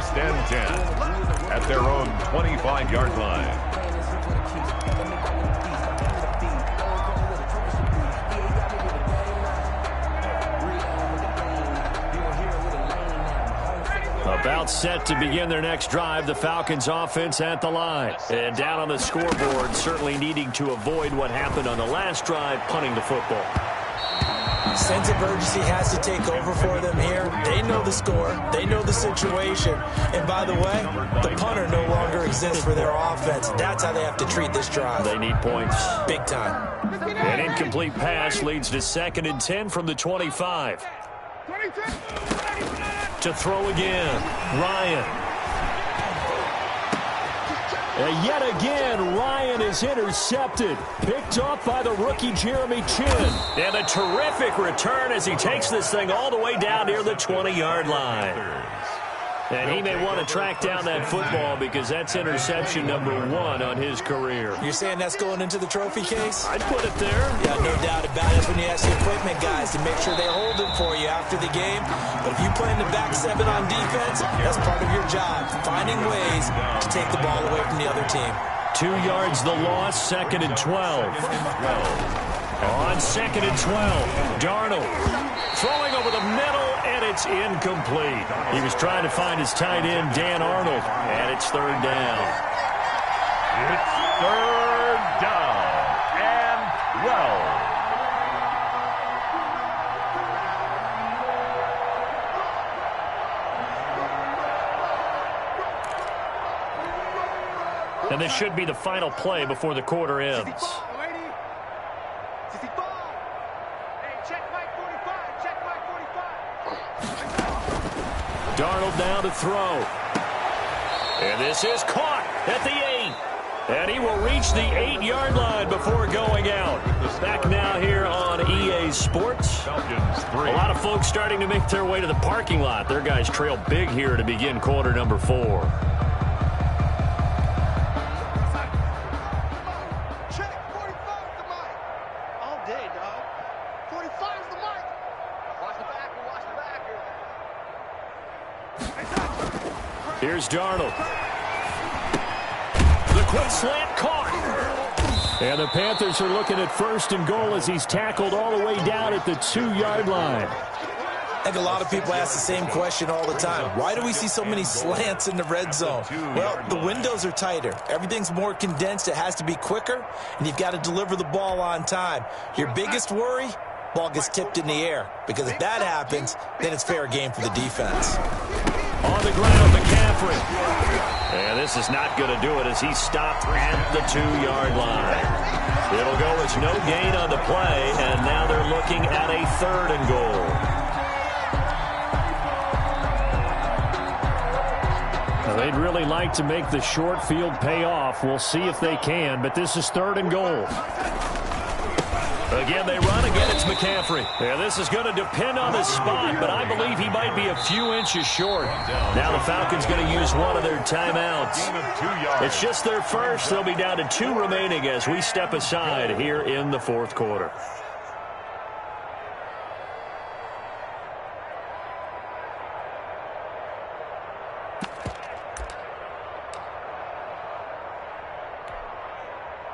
first and 10 at their own 25-yard line. About set to begin their next drive, the Falcons offense at the line. And down on the scoreboard, certainly needing to avoid what happened on the last drive, punting the football. Sense of urgency has to take over for them here. They know the score. They know the situation. And by the way, the punter no longer exists for their offense. That's how they have to treat this drive. They need points. Big time. An incomplete pass leads to 2nd and 10 from the 25. To throw again, Ryan. And yet again, Ryan is intercepted. Picked off by the rookie Jeremy Chin. And a terrific return as he takes this thing all the way down near the 20-yard line. And he may want to track down that football because that's interception number 1 on his career. You're saying that's going into the trophy case? I'd put it there. Yeah, no doubt about it. That's when you ask the equipment guys to make sure they hold it for you after the game. But if you play in the back 7 on defense, that's part of your job, finding ways to take the ball away from the other team. 2 yards the loss, 2nd and 12. On 2nd and 12, Darnold throwing over the middle, and it's incomplete. He was trying to find his tight end, Dan Arnold, and it's 3rd down. It's 3rd down and 12. And this should be the final play before the quarter ends. Darnold down to throw. And this is caught at the 8. And he will reach the 8-yard line before going out. Back now here on EA Sports. A lot of folks starting to make their way to the parking lot. Their guys trail big here to begin quarter number 4. Here's Darnold. The quick slant caught. And the Panthers are looking at 1st and goal as he's tackled all the way down at the 2-yard line. I think a lot of people ask the same question all the time. Why do we see so many slants in the red zone? Well, the windows are tighter. Everything's more condensed. It has to be quicker, and you've got to deliver the ball on time. Your biggest worry? Ball gets tipped in the air. Because if that happens, then it's fair game for the defense. On the ground, McCaffrey. And this is not going to do it as he's stopped at the 2-yard line. It'll go as no gain on the play, and now they're looking at a 3rd and goal. Now, they'd really like to make the short field pay off. We'll see if they can, but this is 3rd and goal. Again, they run. Again, it's McCaffrey. Yeah, this is going to depend on the spot, but I believe he might be a few inches short. Now the Falcons going to use one of their timeouts. It's just their first. They'll be down to 2 remaining as we step aside here in the 4th quarter.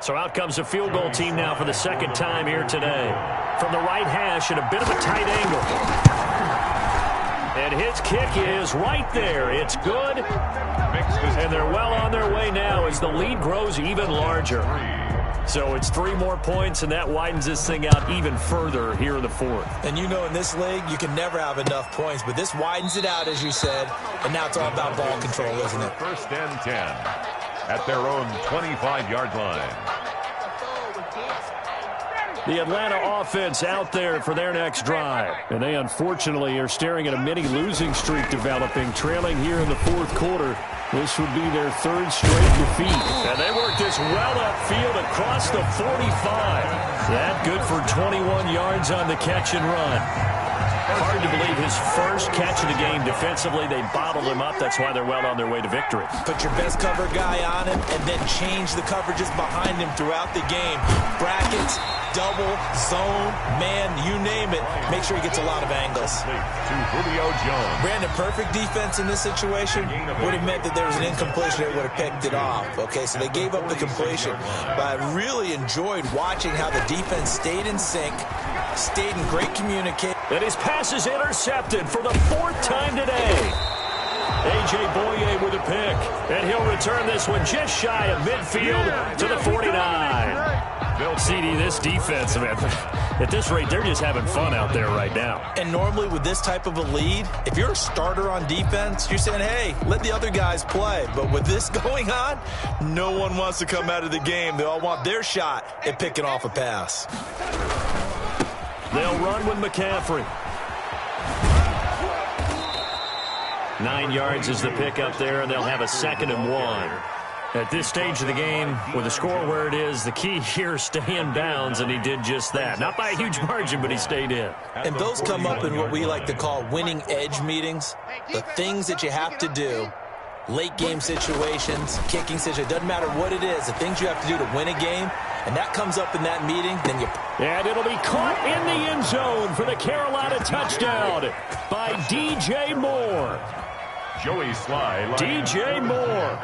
So out comes the field goal team now for the 2nd time here today. From the right hash at a bit of a tight angle. And his kick is right there. It's good. And they're well on their way now as the lead grows even larger. So it's 3 more points, and that widens this thing out even further here in the 4th. And you know in this league, you can never have enough points, but this widens it out, as you said, and now it's all about ball control, isn't it? 1st and 10 at their own 25-yard line. The Atlanta offense out there for their next drive. And they unfortunately are staring at a mini losing streak developing, trailing here in the 4th quarter. This would be their 3rd straight defeat. And they work this well upfield across the 45. That good for 21 yards on the catch and run. Hard to believe his first catch of the game defensively. They bottled him up. That's why they're well on their way to victory. Put your best cover guy on him and then change the coverages behind him throughout the game. Brackets, double, zone, man, you name it. Make sure he gets a lot of angles. Brandon, perfect defense in this situation would have meant that there was an incompletion that would have picked it off. Okay, so they gave up the completion. But I really enjoyed watching how the defense stayed in sync, stayed in great communication. And his pass is intercepted for the 4th time today. A.J. Boye with a pick. And he'll return this one just shy of midfield to the 49. CD, this defense, man, at this rate, they're just having fun out there right now. And normally with this type of a lead, if you're a starter on defense, you're saying, hey, let the other guys play. But with this going on, no one wants to come out of the game. They all want their shot at picking off a pass. They'll run with McCaffrey. 9 yards is the pick up there, and they'll have a 2nd and 1. At this stage of the game, with the score where it is, the key here is stay in bounds, and he did just that. Not by a huge margin, but he stayed in. And those come up in what we like to call winning edge meetings. The things that you have to do, late game situations, kicking situations, doesn't matter what it is, the things you have to do to win a game, and that comes up in that meeting, then you... And it'll be caught in the end zone for the Carolina touchdown by D.J. Moore. Joey Sly. D.J. Moore,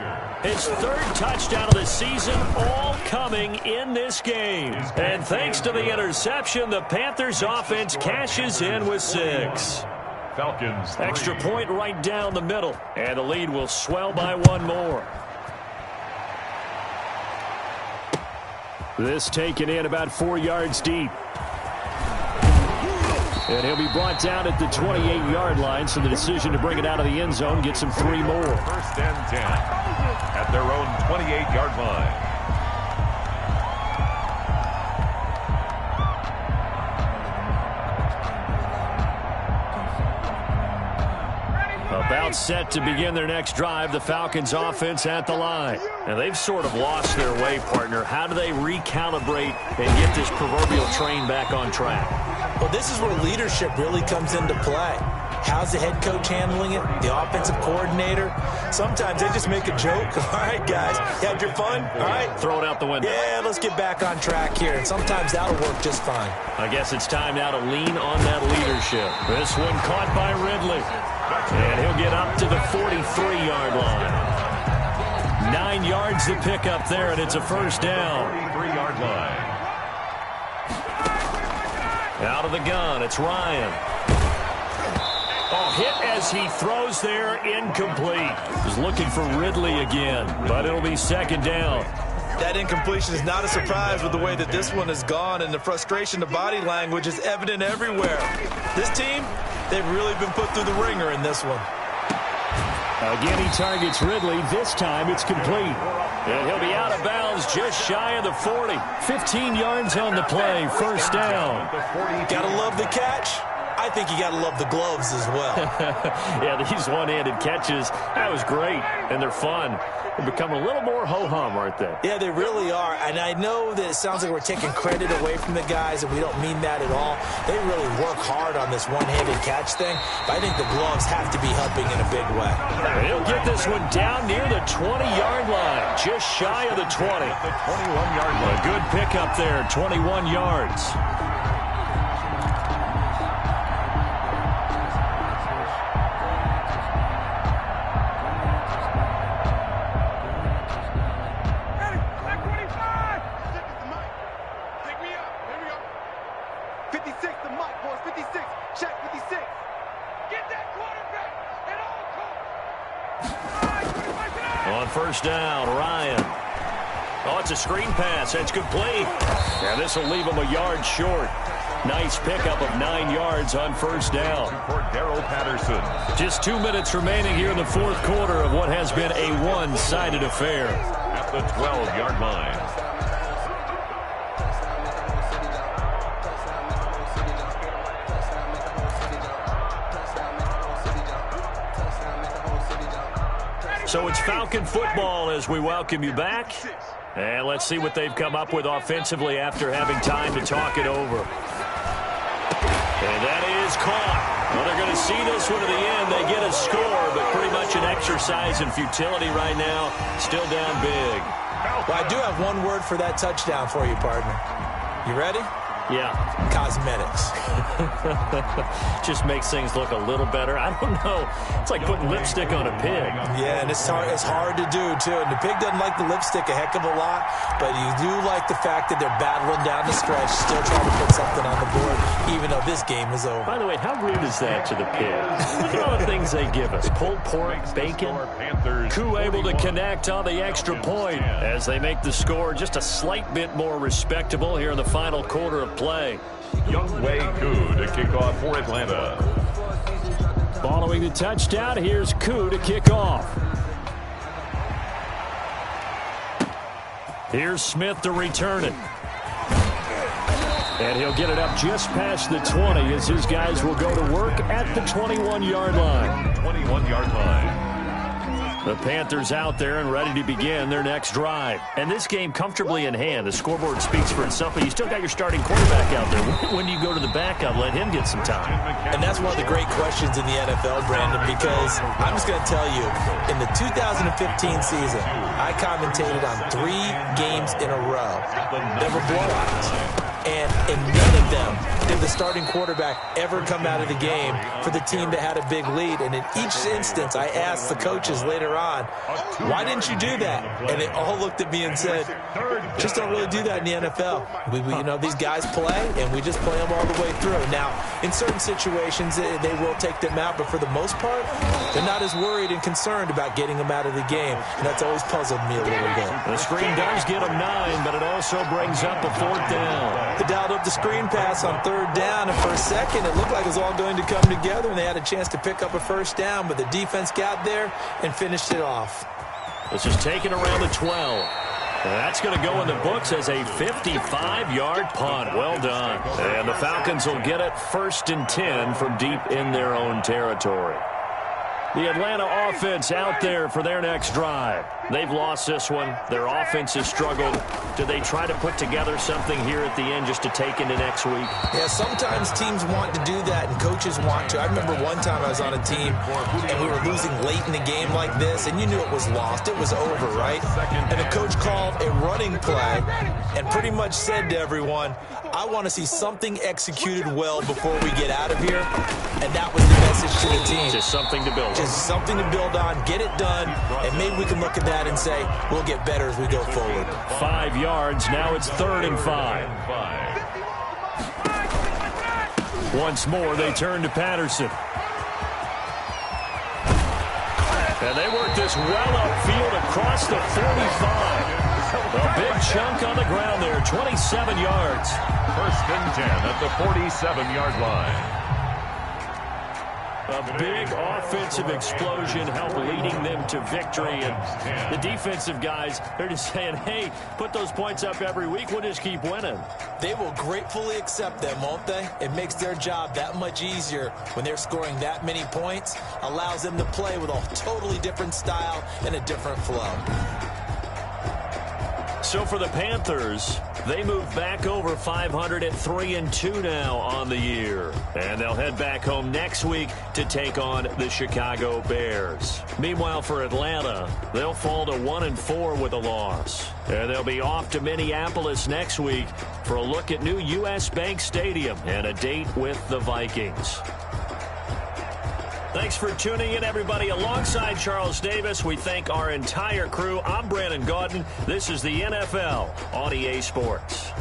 his 3rd touchdown of the season, all coming in this game. And thanks to the interception, the Panthers offense cashes in with 6. Falcons 3. Extra point right down the middle, and the lead will swell by 1 more. This taken in about 4 yards deep. And he'll be brought down at the 28-yard line, so the decision to bring it out of the end zone gets him 3 more. 1st and 10 at their own 28-yard line. About set to begin their next drive, the Falcons offense at the line. And they've sort of lost their way, partner. How do they recalibrate and get this proverbial train back on track? Well, this is where leadership really comes into play. How's the head coach handling it? The offensive coordinator? Sometimes they just make a joke. All right, guys, you had your fun? All right. Throw it out the window. Yeah, let's get back on track here. And sometimes that'll work just fine. I guess it's time now to lean on that leadership. This one caught by Ridley. And he'll get up to the 43-yard line. 9 yards to pick up there, and it's a 1st down. 43-yard line. Out of the gun, it's Ryan. Oh, hit as he throws there, incomplete. He's looking for Ridley again, but it'll be 2nd down. That incompletion is not a surprise with the way that this one has gone, and the frustration, the body language is evident everywhere. This team, they've really been put through the ringer in this one. Again, he targets Ridley. This time it's complete. And he'll be out of bounds just shy of the 40. 15 yards on the play, 1st down. Gotta love the catch. I think you gotta love the gloves as well. Yeah, these one-handed catches, that was great, and they're fun. They're becoming a little more ho-hum, aren't they? Yeah, they really are. And I know that it sounds like we're taking credit away from the guys, and we don't mean that at all. They really work hard on this one-handed catch thing, but I think the gloves have to be helping in a big way. He'll get this one down near the 20-yard line, just shy of the 20. The 21-yard line. A good pickup there, 21 yards. On 1st down, Ryan. Oh, it's a screen pass. That's complete. And this will leave him a yard short. Nice pickup of 9 yards on 1st down. Darrell Patterson. Just 2 minutes remaining here in the 4th quarter of what has been a one-sided affair. At the 12-yard line. So it's Falcon football as we welcome you back. And let's see what they've come up with offensively after having time to talk it over. And that is caught. Well, they're going to see this one to the end. They get a score, but pretty much an exercise in futility right now. Still down big. Well, I do have one word for that touchdown for you, partner. You ready? Yeah. Cosmetics. Just makes things look a little better. I don't know. It's like putting lipstick on a pig. Yeah, and it's hard to do, too. And the pig doesn't like the lipstick a heck of a lot, but you do like the fact that they're battling down the stretch, still trying to put something on the board, even though this game is over. By the way, how rude is that to the pig? Look at all the things they give us. Pulled pork, bacon. Koo able to connect on the extra point as they make the score just a slight bit more respectable here in the final quarter of play. Youngwei Koo to kick off for Atlanta. Following the touchdown, here's Koo to kick off. Here's Smith to return it. And he'll get it up just past the 20 as his guys will go to work at the 21-yard line. 21-yard line. The Panthers out there and ready to begin their next drive. And this game comfortably in hand. The scoreboard speaks for itself, but you still got your starting quarterback out there. When do you go to the backup? Let him get some time. And that's one of the great questions in the NFL, Brandon, because I'm just going to tell you, in the 2015 season, I commentated on 3 games in a row. They were blowouts. And in none of them did the starting quarterback ever come out of the game for the team that had a big lead. And in each instance, I asked the coaches later on, why didn't you do that? And they all looked at me and said, just don't really do that in the NFL. These guys play, and we just play them all the way through. Now, in certain situations, they will take them out, but for the most part, they're not as worried and concerned about getting them out of the game. And that's always puzzled me a little bit. The screen does get them 9, but it also brings up a 4th down. They dialed up the screen pass on 3rd down, and for a second, it looked like it was all going to come together, and they had a chance to pick up a 1st down, but the defense got there and finished it off. This is taken around the 12. And that's going to go in the books as a 55-yard punt. Well done. And the Falcons will get it 1st and 10 from deep in their own territory. The Atlanta offense out there for their next drive. They've lost this one. Their offense has struggled. Do they try to put together something here at the end just to take into next week? Yeah, sometimes teams want to do that and coaches want to. I remember one time I was on a team and we were losing late in the game like this, and you knew it was lost. It was over, right? And the coach called a running play and pretty much said to everyone, I want to see something executed well before we get out of here. And that was the message to the team. Just something to build on. Just something to build on, get it done, and maybe we can look at that and say, we'll get better as we go forward. 5 yards, now it's 3rd and 5. Once more, they turn to Patterson. And they work this well upfield across the 45. A big chunk on the ground there, 27 yards. 1st and 10 at the 47-yard line. A big offensive explosion helped leading them to victory. And the defensive guys, they're just saying, hey, put those points up every week. We'll just keep winning. They will gratefully accept them, won't they? It makes their job that much easier when they're scoring that many points. Allows them to play with a totally different style and a different flow. So for the Panthers, they move back over 500 at 3-2 now on the year. And they'll head back home next week to take on the Chicago Bears. Meanwhile, for Atlanta, they'll fall to 1-4 with a loss. And they'll be off to Minneapolis next week for a look at new U.S. Bank Stadium and a date with the Vikings. Thanks for tuning in, everybody. Alongside Charles Davis, we thank our entire crew. I'm Brandon Gaudin. This is the NFL on EA Sports.